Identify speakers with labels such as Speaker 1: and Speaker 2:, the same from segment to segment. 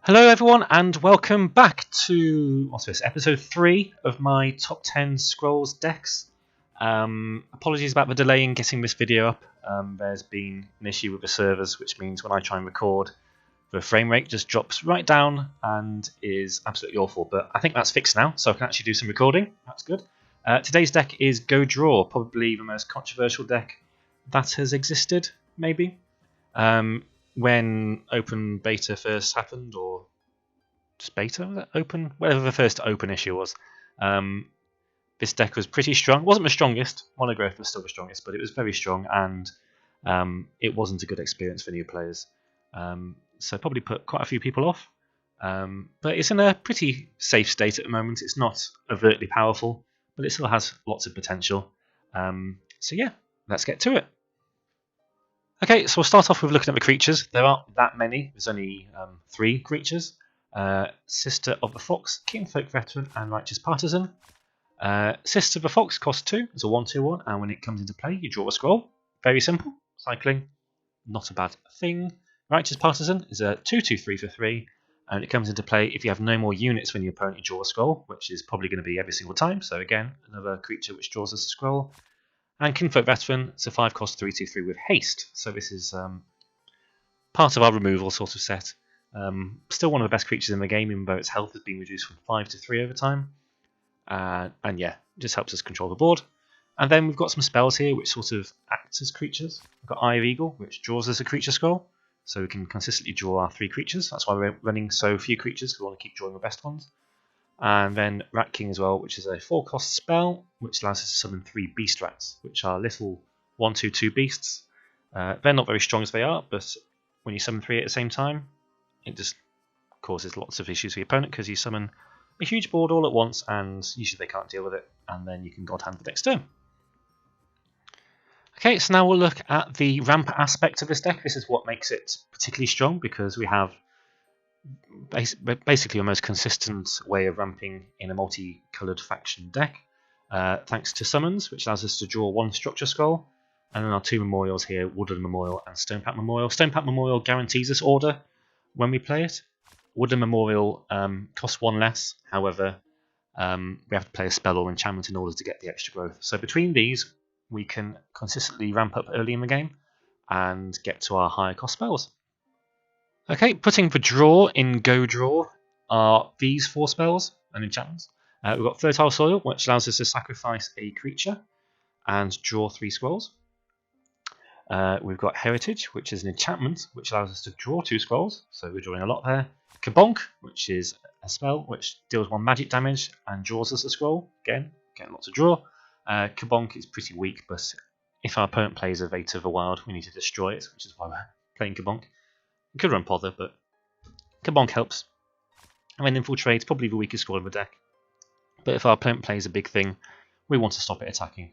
Speaker 1: Hello everyone and welcome back to episode 3 of my top 10 Scrolls decks. Apologies about the delay in getting this video up. There's been an issue with the servers, which means when I try and record, the frame rate just drops right down and is absolutely awful. But I think that's fixed now, so I can actually do some recording. That's good. Today's deck is Go Draw, probably the most controversial deck that has existed, maybe. When open beta first happened, or just beta, was that open? Whatever the first open issue was. This deck was pretty strong. It wasn't the strongest. Monogrowth was still the strongest, but it was very strong, and it wasn't a good experience for new players. So probably put quite a few people off. But it's in a pretty safe state at the moment. It's not overtly powerful, but it still has lots of potential. So yeah, let's get to it. Okay, so we'll start off with looking at the creatures. There aren't that many. There's only 3 creatures. Sister of the Fox, Kinfolk Veteran, and Righteous Partisan. Sister of the Fox costs 2. It's a 1/2/1, and when it comes into play, you draw a scroll. Very simple. Cycling, not a bad thing. Righteous Partisan is a 2/2/3 for 3, and when it comes into play, if you have no more units when your opponent, you draw a scroll, which is probably going to be every single time. So again, another creature which draws us a scroll. And Kinfolk Veteran, it's a 5 cost 3/2/3 with haste. So this is part of our removal sort of set. Still one of the best creatures in the game, even though its health has been reduced from 5 to 3 over time. And yeah, just helps us control the board. And then we've got some spells here which sort of act as creatures. We've got Eye of Eagle, which draws us a creature scroll. So we can consistently draw our 3 creatures. That's why we're running so few creatures, because we want to keep drawing the best ones. And then Rat King as well, which is a 4 cost spell, which allows us to summon 3 Beast Rats, which are little 1/2/2 beasts. They're not very strong as they are, but when you summon 3 at the same time, it just causes lots of issues for your opponent, because you summon a huge board all at once, and usually they can't deal with it, and then you can God Hand the next turn. Okay, so now we'll look at the ramp aspect of this deck. This is what makes it particularly strong, because we have basically a most consistent way of ramping in a multicoloured faction deck, thanks to summons, which allows us to draw 1 structure scroll, and then our 2 memorials here, Woodland Memorial and Stonepack Memorial. Stonepack Memorial guarantees us order when we play it. Woodland Memorial costs 1 less, however, we have to play a spell or enchantment in order to get the extra growth. So between these, we can consistently ramp up early in the game and get to our higher cost spells. Okay, putting the draw in Go Draw are these 4 spells and enchantments. We've got Fertile Soil, which allows us to sacrifice a creature and draw 3 scrolls. We've got Heritage, which is an enchantment, which allows us to draw 2 scrolls, so we're drawing a lot there. Kabonk, which is a spell which deals 1 magic damage and draws us a scroll. Again, getting lots of draw. Kabonk is pretty weak, but if our opponent plays a Vate of the Wild, we need to destroy it, which is why we're playing Kabonk. We could run Pother, but Kabonk helps. And then Infiltrate, probably the weakest scroll in the deck. But if our opponent plays a big thing, we want to stop it attacking.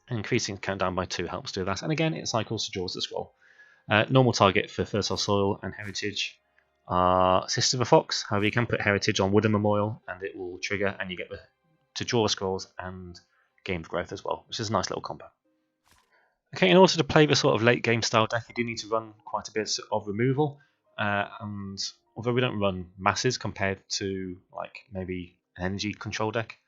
Speaker 1: And increasing the countdown by 2 helps do that. And again, it cycles to draws the scroll. Normal target for Fertile Soil and Heritage are Sister of the Fox. However, you can put Heritage on Woodland Memorial and it will trigger, and you get to draw the scrolls and gain the growth as well, which is a nice little combo. Okay, in order to play the sort of late game style deck, you do need to run quite a bit of removal. And although we don't run masses compared to like maybe an energy control deck,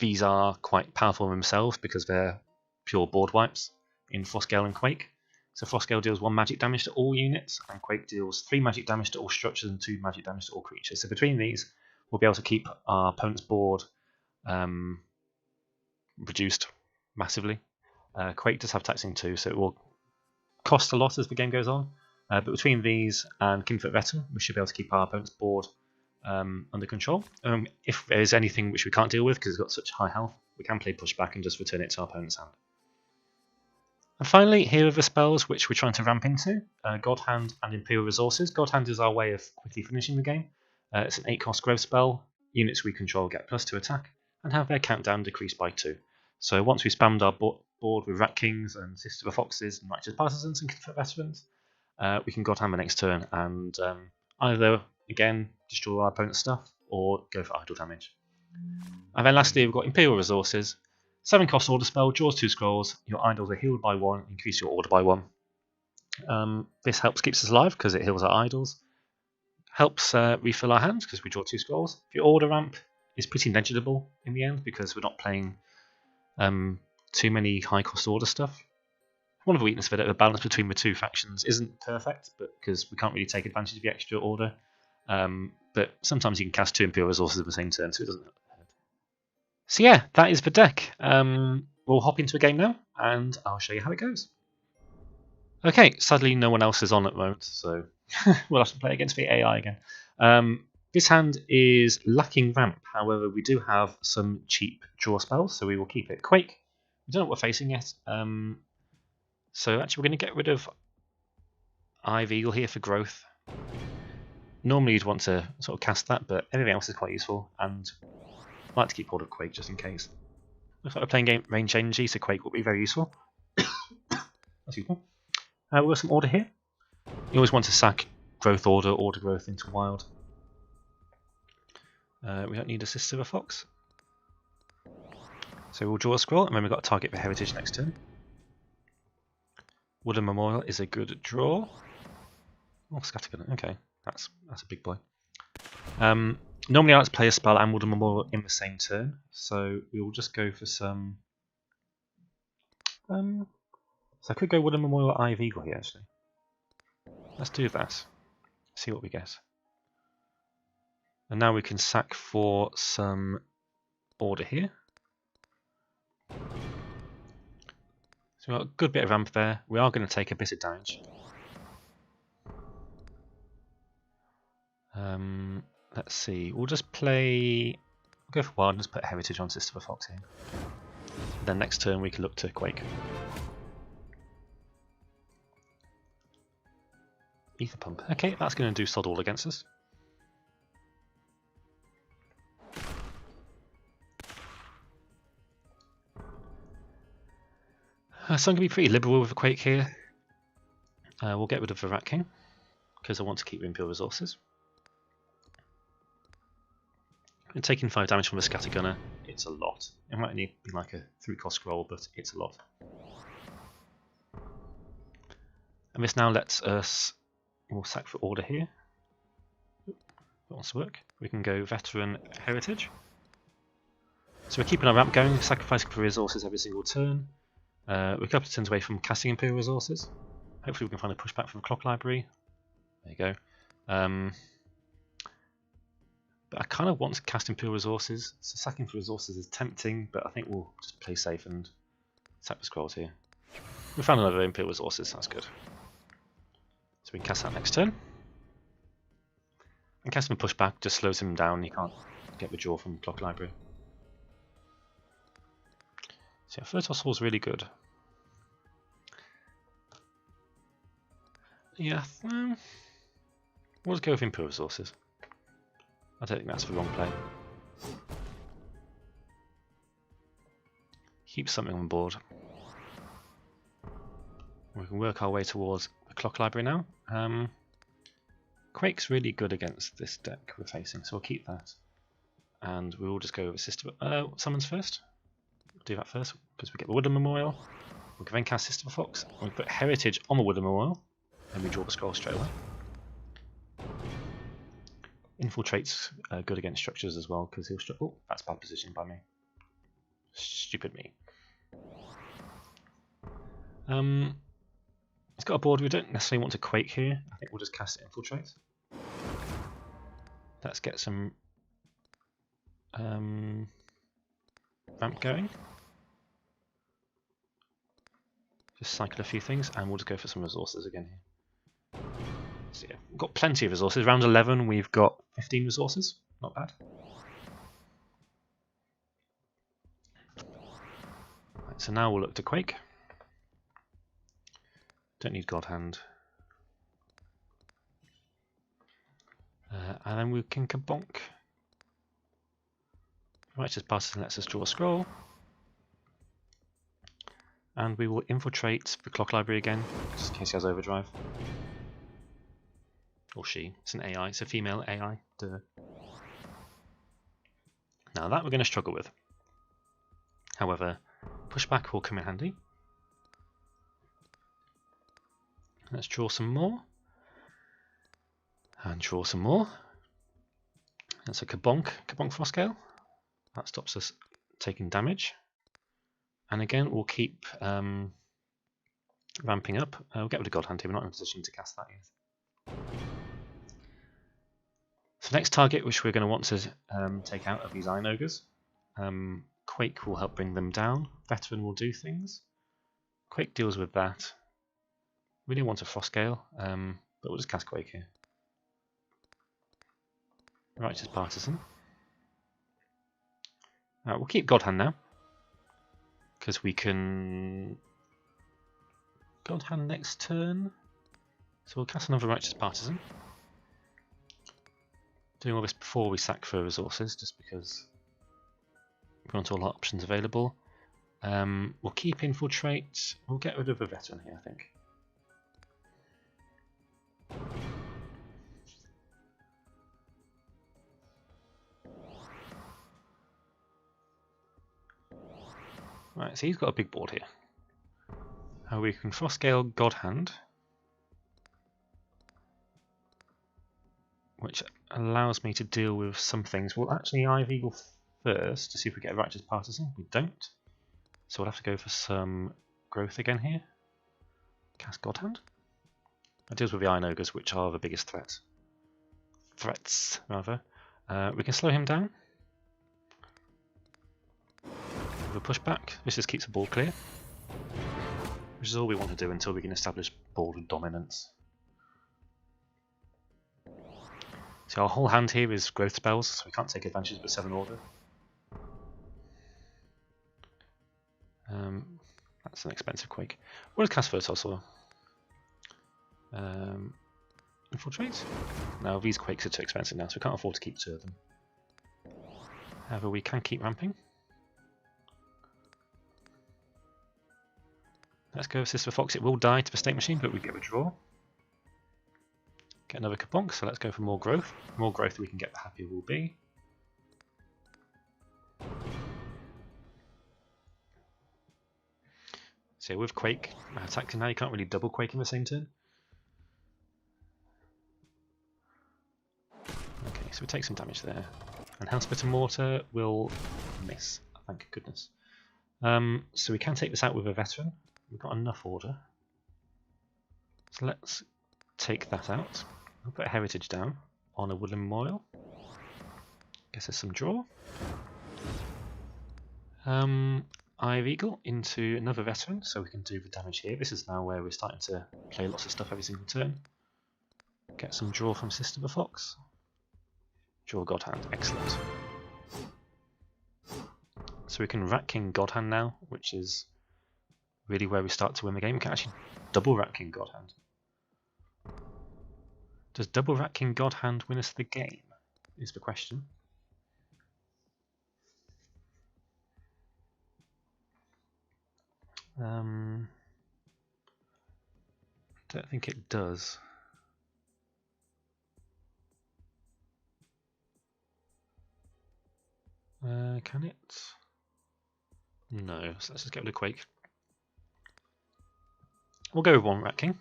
Speaker 1: these are quite powerful themselves because they're pure board wipes in Frostgale and Quake. So Frostgale deals 1 magic damage to all units, and Quake deals 3 magic damage to all structures and 2 magic damage to all creatures. So between these, we'll be able to keep our opponent's board reduced massively. Quake does have taxing too, so it will cost a lot as the game goes on. But between these and Kinfolk Veteran, we should be able to keep our opponent's board under control. If there is anything which we can't deal with because it's got such high health, we can play pushback and just return it to our opponent's hand. And finally, here are the spells which we're trying to ramp into. God Hand and Imperial Resources. God Hand is our way of quickly finishing the game. It's an 8 cost growth spell. Units we control get +2 attack and have their countdown decreased by 2. So once we spammed our board with Rat Kings and Sister of the Foxes and Righteous Partisans and Kinfolk Veterans, we can God Hand the next turn and either, again, destroy our opponent's stuff or go for idle damage. And then lastly, we've got Imperial Resources. 7 cost order spell, draws 2 scrolls, your idols are healed by 1, increase your order by 1. This keeps us alive because it heals our idols. helps refill our hands because we draw 2 scrolls. Your order ramp is pretty negligible in the end because we're not playing too many high cost order stuff. One of the weaknesses of it, the balance between the 2 factions isn't perfect, but because we can't really take advantage of the extra order. But sometimes you can cast 2 Imperial Resources in the same turn, so it doesn't hurt. So yeah, that is the deck. We'll hop into a game now, and I'll show you how it goes. Okay, sadly no one else is on at the moment, so we'll have to play against the AI again. This hand is lacking ramp, however we do have some cheap draw spells, so we will keep it. Quake, we don't know what we're facing yet, so actually we're going to get rid of Eye of Eagle here for growth. Normally you'd want to sort of cast that, but everything else is quite useful, and I like to keep hold of Quake just in case. Looks like we're playing game range energy, so Quake will be very useful. That's useful. We've got some order here. You always want to sack growth order, order growth into wild. We don't need a Sister of a Fox. So we'll draw a scroll, and then we've got a target for heritage next turn. Wooden Memorial is a good draw. Oh, Scattergun, okay. That's a big boy. Normally I like to play a spell and Wooden Memorial in the same turn, so we will just go for some... so I could go Wooden Memorial Eye of Eagle here, actually. Let's do that. See what we get. And now we can sack for some order here. So we've got a good bit of ramp there. We are going to take a bit of damage. Let's see. We'll just play... We'll go for wild and just put heritage on Sister of a Fox here. Then next turn we can look to Quake. Ether Pump. Okay, that's going to do sod all against us. So I'm going to be pretty liberal with a Quake here. We'll get rid of the Rat King because I want to keep Imperial Resources. And taking 5 damage from the Scattergunner, it's a lot. It might only be like a 3-cost scroll, but it's a lot. And this now lets us... We'll sack for order here. That wants to work. We can go Veteran Heritage. So we're keeping our ramp going, sacrificing for resources every single turn. We're a couple of turns away from casting Imperial Resources. Hopefully we can find a pushback from the Clock Library. There you go. But I kind of want to cast Imperial Resources, so sacking for resources is tempting, but I think we'll just play safe and sack the scrolls here. We found another Imperial Resources, that's good. So we can cast that next turn. And casting a pushback just slows him down, he can't get the draw from Clock Library. So yeah, Flirtos Hall is really good. Yeah, we'll just go with Imperial Resources. I don't think that's the wrong play. Keep something on board. We can work our way towards the Clock Library now. Quake's really good against this deck we're facing, so we'll keep that. And we'll just go with Sister... Summons first. We'll do that first, because we get the Wooden Memorial. We can then cast Sister of a Fox. We put Heritage on the Wooden Memorial. And we draw the scroll straight away. Infiltrate's good against structures as well, because he'll... Oh, that's bad positioning by me. Stupid me. It's got a board we don't necessarily want to Quake here. I think we'll just cast Infiltrate. Let's get some ramp going. Just cycle a few things, and we'll just go for some resources again here. So yeah, we've got plenty of resources. Round 11, we've got 15 resources. Not bad. Right, so now we'll look to Quake. Don't need God Hand. And then we can kabonk. Righteous Partisan lets us draw a scroll. And we will infiltrate the Clock Library again, just in case he has overdrive. Or she. It's an AI. It's a female AI. Duh. Now that we're going to struggle with. However, pushback will come in handy. Let's draw some more. And draw some more. That's a Kabonk Frostgale. That stops us taking damage. And again, we'll keep ramping up. We'll get rid of God Hand here, we're not in a position to cast that yet. So next target which we're going to want to take out of these Iron Ogres. Quake will help bring them down. Veteran will do things. Quake deals with that. We do want a Frostgale, but we'll just cast Quake here. Righteous Partisan. We'll keep God Hand now, because we can God Hand next turn. So we'll cast another Righteous Partisan. Doing all this before we sack for resources, just because we want all our options available. We'll keep Infiltrate. We'll get rid of a Veteran here, I think. Right, so he's got a big board here. We can Frostgale God Hand, which allows me to deal with some things. We'll actually Eye of Eagle first to see if we get a Righteous Partisan. We don't. So we'll have to go for some growth again here. Cast God Hand. That deals with the Iron Ogres, which are the biggest threats. We can slow him down. With a pushback. This just keeps the board clear. Which is all we want to do until we can establish board dominance. So our whole hand here is growth spells, so we can't take advantage of the 7 order. That's an expensive Quake. We'll cast Fertile Soil. Infiltrate? Now these Quakes are too expensive now, so we can't afford to keep 2 of them. However, we can keep ramping. Let's go with Sister Fox. It will die to the State Machine, but we get a draw. Get another Kabonk, so let's go for more growth. The more growth we can get, the happier we'll be. So with Quake attacking now, you can't really double Quake in the same turn. Okay, so we take some damage there. And Hellsplitter Mortar will miss, thank goodness. So we can take this out with a Veteran. We've got enough order. So let's take that out. I'll put a Heritage down on a Woodland Memorial. Guess there's some draw. Eye of Eagle into another Veteran, so we can do the damage here. This is now where we're starting to play lots of stuff every single turn. Get some draw from Sister the Fox. Draw God Hand, excellent. So we can Rat King God Hand now, which is really where we start to win the game. We can actually double Rat King God Hand. Does double Rat King God Hand win us the game? Is the question. Don't think it does. Can it? No, so let's just get rid of Quake. We'll go with 1 Rat King.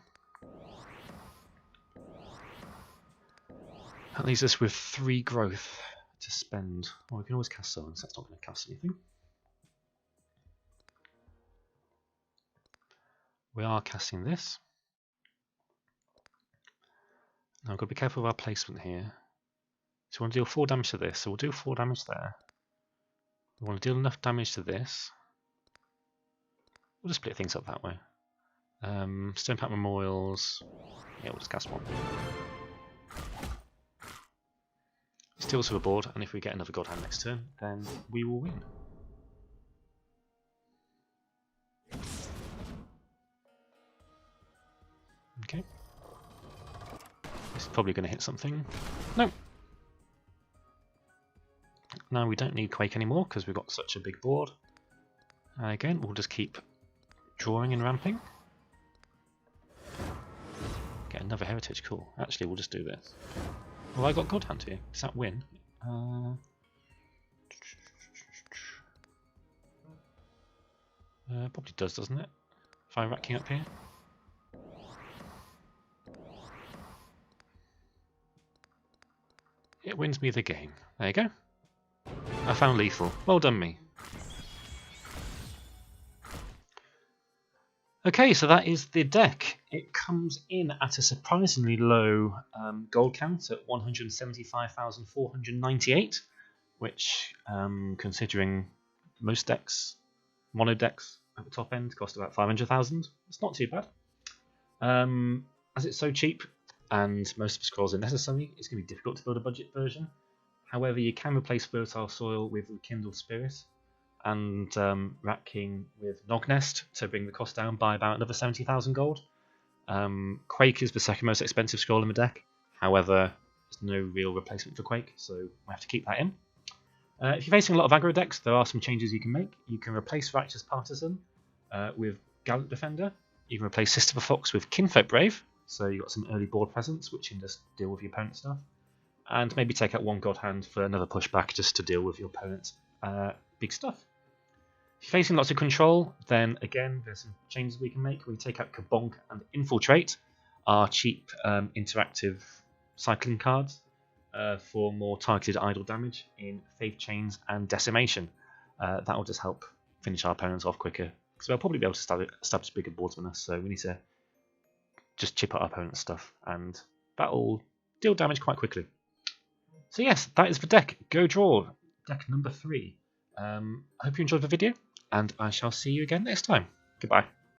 Speaker 1: That leaves us with 3 growth to spend. Well, we can always cast Summons, that's not going to cast anything. We are casting this. Now I've got to be careful of our placement here. So we want to deal 4 damage to this, so we'll do 4 damage there. We want to deal enough damage to this. We'll just split things up that way. Stone Pack Memorials. Yeah, we'll just cast 1. Steals to the board, and if we get another God Hand next turn, then we will win. Okay. This is probably going to hit something. No! Now we don't need Quake anymore because we've got such a big board. Again, we'll just keep drawing and ramping. Get another Heritage, cool. Actually, we'll just do this. Well, I got God Hand here. Does that win? Probably does, doesn't it? If I Rat King up here. it wins me the game. There you go. I found lethal. Well done me. Okay, so that is the deck. It comes in at a surprisingly low gold count at 175,498, which, considering most decks, mono decks at the top end, cost about 500,000. It's not too bad. As it's so cheap and most of the scrolls are necessary, it's going to be difficult to build a budget version. However, you can replace Fertile Soil with Rekindled Spirit and Rat King with Nognest to bring the cost down by about another 70,000 gold. Quake is the second most expensive scroll in the deck. However, there's no real replacement for Quake, so we have to keep that in. If you're facing a lot of aggro decks, there are some changes you can make. You can replace Righteous Partisan with Gallant Defender. You can replace Sister of a Fox with Kinfolk Brave, so you've got some early board presence which can just deal with your opponent's stuff. And maybe take out one God Hand for another pushback just to deal with your opponent's big stuff. If you're facing lots of control, then again, there's some changes we can make. We take out Kabonk and Infiltrate, our cheap interactive cycling cards, for more targeted idle damage in Faith Chains and Decimation. That will just help finish our opponents off quicker, because they'll probably be able to establish bigger boards than us, so we need to just chip at our opponent's stuff, and that will deal damage quite quickly. So yes, that is the deck. Go draw, deck number 3. I hope you enjoyed the video, and I shall see you again next time. Goodbye.